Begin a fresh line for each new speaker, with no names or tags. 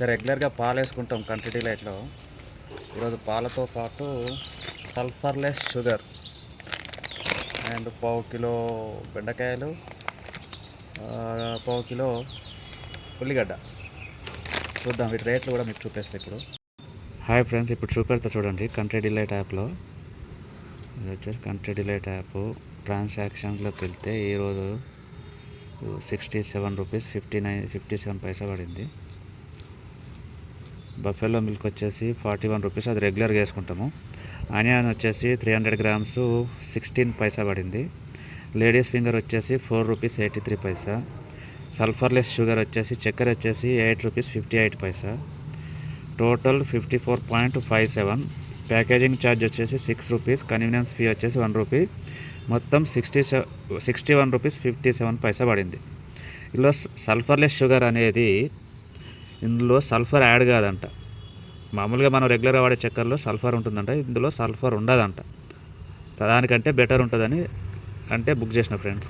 రెగ్యులర్గా పాలు వేసుకుంటాం కంట్రీ డిలైట్లో. ఈరోజు పాలతో పాటు సల్ఫర్లెస్ షుగర్ అండ్ పావు కిలో బెండకాయలు, పావు కిలో ఉల్లిగడ్డ. చూద్దాం, వీటి రేట్లు కూడా మీకు చూపిస్తాయి ఇప్పుడు. హాయ్ ఫ్రెండ్స్, ఇప్పుడు చూపెడతా చూడండి. కంట్రీ డిలైట్ యాప్లో, ఇది వచ్చేసి కంట్రీ డిలైట్ యాప్ ట్రాన్సాక్షన్స్లోకి వెళ్తే ఈరోజు 67 రూపీస్ 57 పైసా పడింది. బఫెలో మిల్క్ వచ్చేసి 41 రూపీస్, అది రెగ్యులర్గా వేసుకుంటాము. ఆనియన్ వచ్చేసి 300 గ్రామ్స్ 16 పైసా పడింది. లేడీస్ ఫింగర్ వచ్చేసి 4 రూపీస్ 83 పైసా. సల్ఫర్లెస్ షుగర్ వచ్చేసి చక్కెర వచ్చేసి 8 రూపీస్ 58 పైసా. టోటల్ 54.57. ప్యాకేజింగ్ ఛార్జ్ వచ్చేసి 6 రూపీస్. కన్వీనియన్స్ ఫీ వచ్చేసి 1 రూపీ. మొత్తం 61 రూపీస్ 57 పైసా పడింది. ఇందులో సల్ఫర్లెస్ షుగర్ అనేది, ఇందులో సల్ఫర్ యాడ్ కాదంట. మామూలుగా మనం రెగ్యులర్గా వాడే చక్కెరలో సల్ఫర్ ఉంటుందంట, ఇందులో సల్ఫర్ ఉండదంట. దానికంటే బెటర్ ఉంటుందని బుక్ చేసిన ఫ్రెండ్స్.